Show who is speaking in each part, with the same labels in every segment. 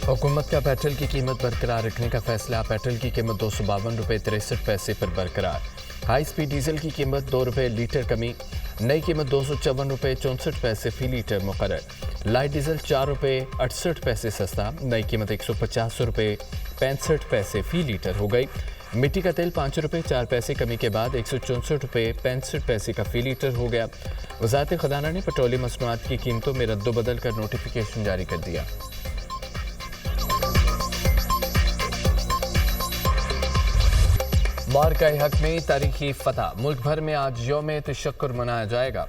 Speaker 1: हुकूमत का पेट्रोल की कीमत बरकरार रखने का फैसला। पेट्रोल की कीमत 252 रुपये 63 पैसे पर बरकरार। हाई स्पीड डीजल की कीमत 2 रुपये लीटर कमी, नई कीमत 254 रुपये 64 पैसे फी लीटर मुकर्रर। लाइट डीजल 4 रुपये 68 पैसे सस्ता, नई कीमत 150 रुपये 65 पैसे फी लीटर हो गई। मिट्टी का तेल 5 रुपये 4 पैसे कमी के बाद 164 रुपये 65 पैसे का फी लीटर हो गया। वज़ारत ख़ज़ाना ने पेट्रोलियम मसनूआत की कीमतों में रद्दोबदल कर नोटिफिकेशन जारी कर दिया। मार्का हक में तारीखी फतह। मुल्क भर में आज यौम तशक्कुर मनाया जाएगा।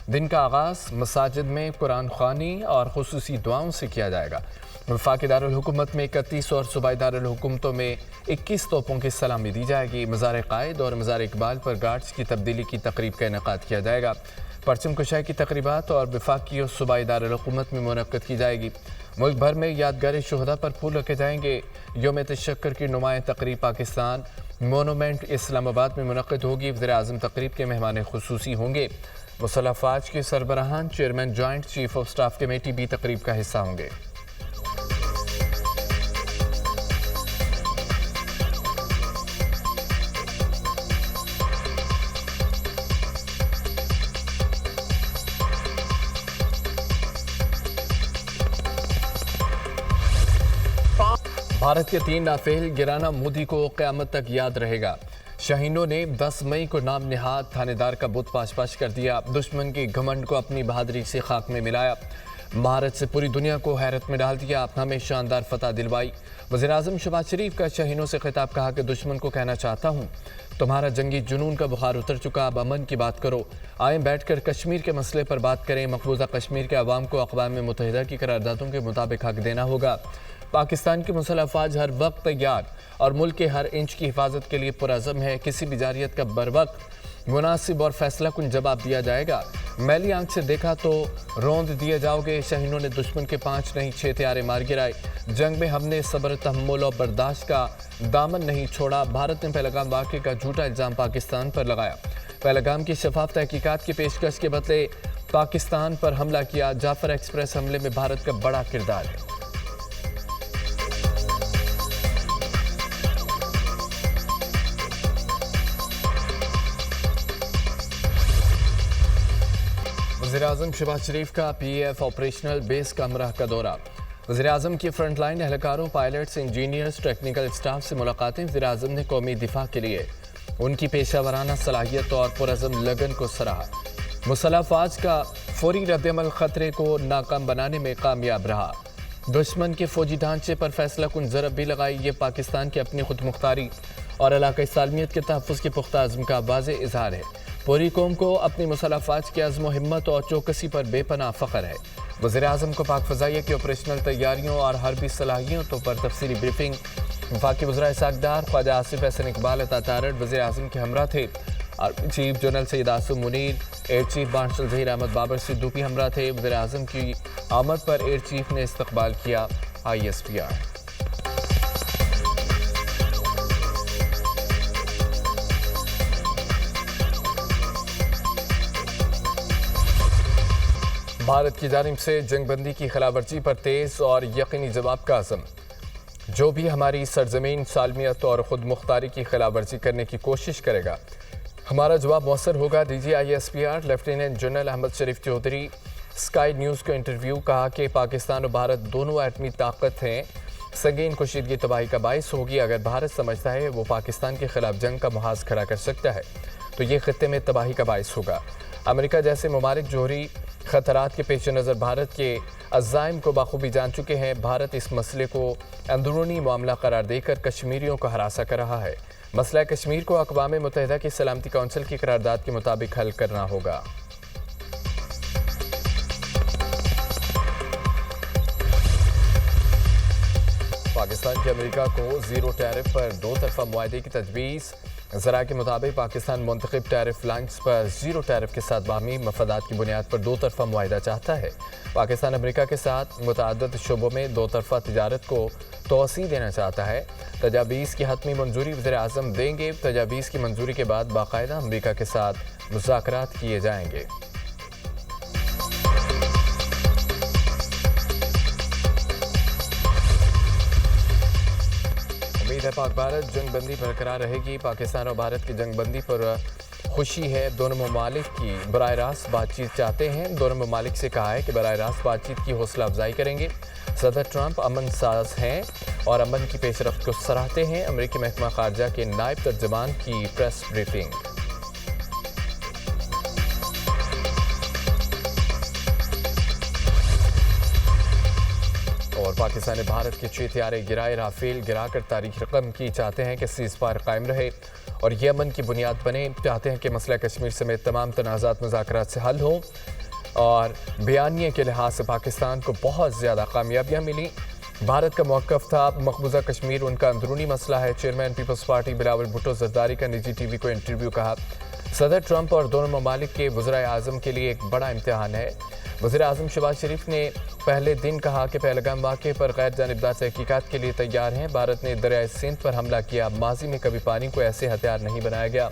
Speaker 1: दिन का आगाज़ मसाजिद में कुरान ख़वानी और खुसूसी दुआओं से किया जाएगा। वफाकी दारुल हुकूमत में 31 और सूबाई दारुल हुकूमतों में 21 तोपों की सलामी दी जाएगी। मज़ार कायद और मज़ार इकबाल पर गार्ड्स की तब्दीली की तकरीब का इनेकाद किया जाएगा। परचम कुशाई की तकरीबात और वफाकी और सूबाई दारुल हुकूमत में मुनक्कद की जाएगी। मुल्क भर में यादगार शुहदा पर फूल रखे जाएंगे। यौम तशक्कुर की नुमाया तकरीब पाकिस्तान मोनूमेंट इस्लामाबाद में मुनक्कद होगी। वज़ीर-ए-आज़म तकरीब के मेहमान खुसूसी होंगे। मुसल्लह अफ़वाज के सरबराहान chairman joint chief of staff committee भी तकरीब का हिस्सा होंगे। भारत के 3 नाफेल गिराना मोदी को क़यामत तक याद रहेगा। शाहीनों ने 10 मई को नाम निहाद थानेदार का बुत पाश कर दिया। दुश्मन के घमंड को अपनी बहादुरी से खाक में मिलाया। महारत से पूरी दुनिया को हैरत में डाल दिया। हमें शानदार फतह दिलवाई। वज़ीर-ए-आज़म शहबाज शरीफ का शाहीनों से खिताब। कहा कि दुश्मन को कहना चाहता हूँ, तुम्हारा जंगी जुनून का बुखार उतर चुका, अब अमन की बात करो। आए बैठकर कश्मीर के मसले पर बात करें। मकबूजा कश्मीर के अवाम को अक़वाम मुत्तहिदा की करारदादों के मुताबिक हक देना होगा। पाकिस्तान की मुसल्लह अफ़वाज हर वक्त तैयार और मुल्क के हर इंच की हिफाजत के लिए पुरअज़म है। किसी भी जारियत का बर वक्त मुनासिब और फैसला कुन जवाब दिया जाएगा। मैली आंख से देखा तो रौंद दिए जाओगे। शाहीनों ने दुश्मन के 5 नहीं 6 त्यारे मार गिराए। जंग में हमने सब्र तहम्मुल और बर्दाश्त का दामन नहीं छोड़ा। भारत ने पहलगाम वाक़े का झूठा इल्ज़ाम पाकिस्तान पर लगाया। पहलगाम की शफाफ तहकीकात की पेशकश के बदले पाकिस्तान पर हमला किया। जाफर एक्सप्रेस हमले में भारत का बड़ा किरदार है। वज़ीर-ए-आज़म शहबाज शरीफ का PAF ऑपरेशनल बेस कमरा का दौरा। वज़ीर-ए-आज़म की फ्रंटलाइन एहलकारों, पायलट्स, इंजीनियर्स, टेक्निकल स्टाफ से मुलाकातें। वज़ीर-ए-आज़म ने कौमी दिफा के लिए उनकी पेशावराना सलाहियत और पुरअज़म लगन को सराहा। मुसल्लह अफ़वाज का फौरी रद्दअमल ख़तरे को नाकाम बनाने में कामयाब रहा। दुश्मन के फौजी ढांचे पर फैसला कुन ज़रब भी लगाई। ये पाकिस्तान की अपनी खुद मुख्तारी और इलाक़ाई सालमियत के तहफ़्फ़ुज़ के पुख्ता अज़्म का वाज़ेह इज़हार है। पूरी कौम को अपनी मुसल्लह अफ़वाज की अज़्म हिम्मत और चौकसी पर बेपनाह फ़ख्र है। वज़ीर-ए-आज़म को पाक फ़ज़ाइया की ऑपरेशनल तैयारियों और हरबी सलाहियतों पर तफसीली ब्रीफिंग। वफाकी वज़ीर साकदार ख्वाजा आसिफ हसन इकबाल अता तारड़ वज़ीर-ए-आज़म के हमरा थे। Army chief general Syed Asim Munir, air chief marshal Zaheer Ahmed Babar Sidhu भी हमरा थे। वज़ीर-ए-आज़म की आमद पर एयर चीफ ने इस्तकबाल किया। ISPR। भारत की जानिब से जंगबंदी की खिलाफवर्जी पर तेज़ और यकीनी जवाब का अज़म। जो भी हमारी सरजमीन, सालमियत और ख़ुद मुख्तारी की खिलाफवर्जी करने की कोशिश करेगा, हमारा जवाब मौसर होगा। DG ISPR lieutenant general Ahmed Sharif Chaudhry sky news को इंटरव्यू। कहा कि पाकिस्तान और भारत दोनों एटमी ताकत हैं। संगीन कशीदगी तबाही का बायस होगी। अगर भारत समझता है वो पाकिस्तान के खिलाफ जंग का मुहाज खड़ा कर सकता है तो ये खत्ते में तबाही का बायस होगा। अमेरिका जैसे ममालिक जोहरी खतरात के पेश नज़र भारत के अज़ाइम को बाखूबी जान चुके हैं। भारत इस मसले को अंदरूनी मामला करार देकर कश्मीरियों को हरासा कर रहा है। मसला कश्मीर को अक़वाम मुत्तहिदा की सलामती कौंसिल की करारदाद के मुताबिक हल करना होगा। पाकिस्तान की अमेरिका को ज़ीरो टैरिफ पर 2 तरफ़ा मुआहदे की तजवीज़। ज़रा के मुताबिक पाकिस्तान मुंतखब टैरिफ लाइन्स पर ज़ीरो टैरिफ के साथ बाहमी मफादात की बुनियाद पर 2 तरफ़ा मुआहदा चाहता है। पाकिस्तान अमेरिका के साथ मुतअद्दिद शोबों में 2 तरफ़ा तिजारत को तोसी देना चाहता है। तजावीज़ की हतमी मंजूरी वज़ीर-ए-आज़म देंगे। तजावीज़ की मंजूरी के बाद बाकायदा अमेरिका के साथ मुज़ाकरात किए जाएंगे। उम्मीद है पाक भारत जंगबंदी बरकरार रहेगी। पाकिस्तान और भारत की जंगबंदी पर खुशी है। दोनों ममालिक की बराह रास्त बातचीत चाहते हैं। दोनों ममालिक से कहा है कि बराह रास्त बातचीत की हौसला अफजाई करेंगे। सदर ट्रंप अमन साज हैं और अमन की पेशरफ्त को सराहते हैं। अमरीकी महकमा खारजा के नायब तर्जमान की प्रेस ब्रीफिंग। और पाकिस्तान ने भारत के 6 हथियारे गिराए। राफेल गिराकर तारीख रकम की चाहते हैं कि सीज़फायर कायम रहे और ये अमन की बुनियाद बने। चाहते हैं कि मसला कश्मीर समेत तमाम तनाज़ात मुज़ाकरात से हल हों और बयानिए के लिहाज से पाकिस्तान को बहुत ज़्यादा कामयाबियाँ मिली। भारत का मौक़िफ़ था मकबूजा कश्मीर उनका अंदरूनी मसला है। चेयरमैन पीपल्स पार्टी बिलावल भुट्टो ज़रदारी का निजी टीवी को इंटरव्यू। कहा सदर ट्रंप और दोनों ममालिक के वज़ीर आज़म के लिए एक बड़ा इम्तिहान है। वज़ीर आज़म शहबाज शरीफ ने पहले दिन कहा कि पहलगाम वाक़े पर गैर जानिबदार तहकीकात के लिए तैयार हैं। भारत ने दरियाए सिंध पर हमला किया। माजी में कभी पानी को ऐसे हथियार नहीं बनाया गया।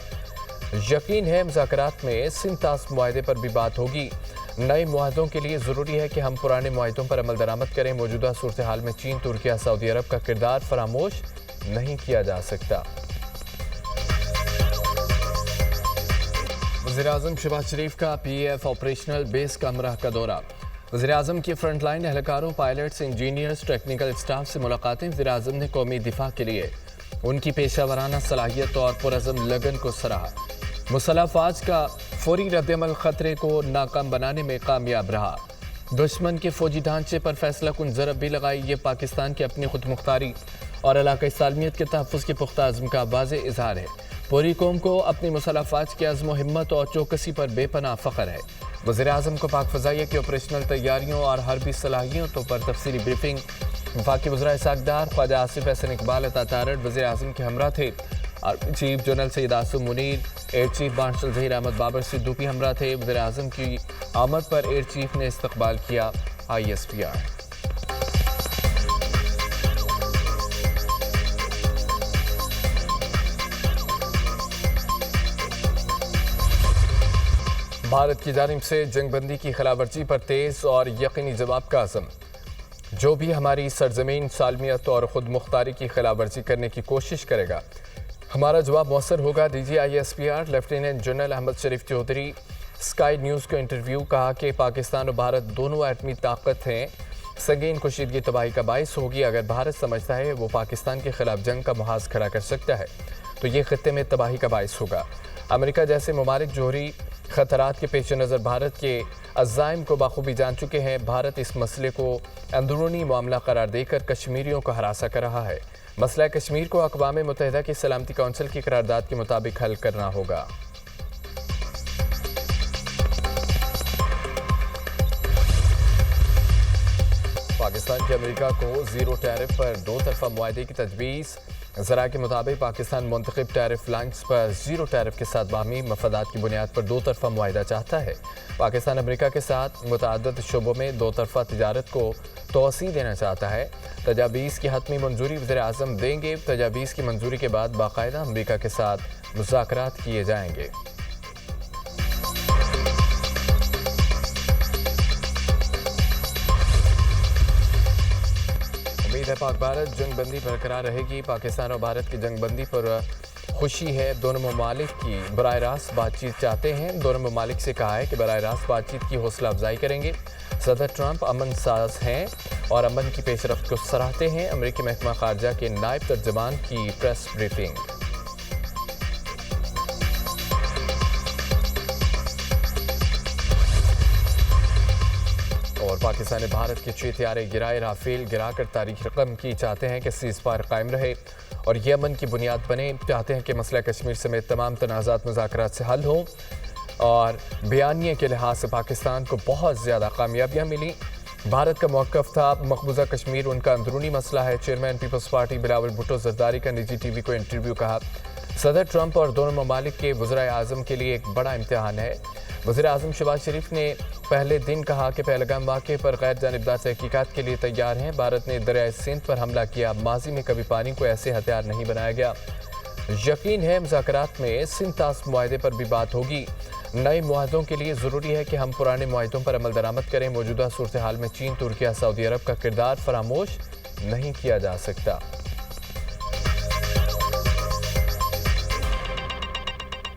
Speaker 1: यकीन है मुज़ाकरात में सिंतास मुआहदे पर भी बात होगी। नए मुआहदों के लिए ज़रूरी है कि हम पुराने मुआहदों पर अमल दरामद करें। मौजूदा सूरत हाल में चीन, तुर्की, सऊदी अरब का किरदार फरामोश नहीं किया जा सकता। वज़ीर-ए-आज़म शहबाज शरीफ का PAF ऑपरेशनल बेस कामराह का दौरा। वज़ीर-ए-आज़म के फ्रंटलाइन एहलकारों, पायलट्स, इंजीनियर्स, टेक्निकल स्टाफ से मुलाकातें। वज़ीर-ए-आज़म ने कौमी दिफा के लिए उनकी पेशावराना सलाहियत और पुरअज़म लगन को सराहा। मुसल्लह अफ़वाज का फौरी रद्दअमल ख़तरे को नाकाम बनाने में कामयाब रहा। दुश्मन के फ़ौजी ढांचे पर फैसला कुन ज़रब भी लगाई। ये पाकिस्तान की अपनी खुद मुख्तारी और इलाक़ाई सालमियत के तहफ़्फ़ुज़ के पुख्ता अज़्म का वाज़ेह इज़हार है। पूरी कौम को अपनी मुसल्लह अफ़वाज की अज़्म हिम्मत और चौकसी पर बेपनाह फ़ख्र है। वज़ीर-ए-आज़म को पाक फ़ज़ाइया की ऑपरेशनल तैयारियों और हरबी सलाहियतों पर तफसीली ब्रीफिंग। वफाकी वज़ीर साकदार ख्वाजा आसिफ हसन इकबाल अता तारड़ वज़ीर-ए-आज़म के हमरा थे। Army chief general Syed Asim Munir, air chief marshal Zaheer Ahmed Babar Sidhu भी हमरा थे। वज़ीर-ए-आज़म की आमद पर एयर चीफ ने इस्तकबाल किया। ISPR। भारत की जानिब से जंगबंदी की खिलाफवर्जी पर तेज़ और यकीनी जवाब का अज़म। जो भी हमारी सरजमीन, सालमियत और खुद मुख्तारी की खिलाफवर्जी करने की कोशिश करेगा, हमारा जवाब मौसर होगा। DG ISPR lieutenant general Ahmed Sharif Chaudhry sky news को इंटरव्यू। कहा कि पाकिस्तान और भारत दोनों एटमी ताकत हैं। संगीन कुशीदगी तबाही का बाइस होगी। अगर भारत समझता है वो पाकिस्तान के खिलाफ जंग का मुहाज खड़ा कर सकता है तो ये खत्ते में तबाही का बाइस होगा। अमेरिका जैसे ममालिक जोहरी खतरात के पेश नज़र भारत के अज़ाइम को बाखूबी जान चुके हैं। भारत इस मसले को अंदरूनी मामला करार देकर कश्मीरियों को हरासा कर रहा है। मसला कश्मीर को अक़वाम मुत्तहिदा की सलामती कौंसिल की करारदाद के मुताबिक हल करना होगा। पाकिस्तान की अमेरिका को ज़ीरो टैरिफ पर दो तरफा मुआहदे की तजवीज़। ज़रा के मुताबिक पाकिस्तान मुंतखब टैरिफ लाइन्स पर ज़ीरो टैरिफ के साथ बाहमी मफादात की बुनियाद पर दो तरफा मुआहदा चाहता है। पाकिस्तान अमेरिका के साथ मुतअद्दिद शोबों में दो तरफा तिजारत को तोसी देना चाहता है। तजावीज़ की हतमी मंजूरी वज़ीर-ए-आज़म देंगे। तजावीज़ की मंजूरी के बाद बाकायदा अमेरिका के साथ मुज़ाकरात किए जाएंगे। उम्मीद है पाक भारत जंगबंदी बरकरार रहेगी। पाकिस्तान और भारत की जंगबंदी पर खुशी है। दोनों ममालिक की बराह रास्त बातचीत चाहते हैं। दोनों ममालिक से कहा है कि बराह रास्त बातचीत की हौसला अफजाई करेंगे। सदर ट्रंप अमन साज हैं और अमन की पेशरफ्त को सराहते हैं। अमरीकी महकमा खारजा के नायब तर्जमान की प्रेस ब्रीफिंग। और पाकिस्तान ने भारत के 6 हथियारे गिराए। राफेल गिराकर तारीख रकम की चाहते हैं कि सीज़फायर कायम रहे और ये अमन की बुनियाद बने। चाहते हैं कि मसला कश्मीर समेत तमाम तनाज़ात मुज़ाकरात से हल हों और बयानिए के लिहाज से पाकिस्तान को बहुत ज़्यादा कामयाबियाँ मिली। भारत का मौक़िफ़ था मकबूजा कश्मीर उनका अंदरूनी मसला है। चेयरमैन पीपल्स पार्टी बिलावल भुट्टो ज़रदारी का निजी टीवी को इंटरव्यू। कहा सदर ट्रंप और दोनों ममालिक के वज़ीर आज़म के लिए एक बड़ा इम्तिहान है। वज़ीर आज़म शहबाज शरीफ ने पहले दिन कहा कि पहलगाम वाक़े पर गैर जानिबदार तहकीकात के लिए तैयार हैं। भारत ने दरियाए सिंध पर हमला किया। माजी में कभी पानी को ऐसे हथियार नहीं बनाया गया। यकीन है मुज़ाकरात में सिंतास मुआहदे पर भी बात होगी। नए मुआहदों के लिए ज़रूरी है कि हम पुराने मुआहदों पर अमल दरामद करें। मौजूदा सूरत हाल में चीन, तुर्की, सऊदी अरब का किरदार फरामोश नहीं किया जा सकता।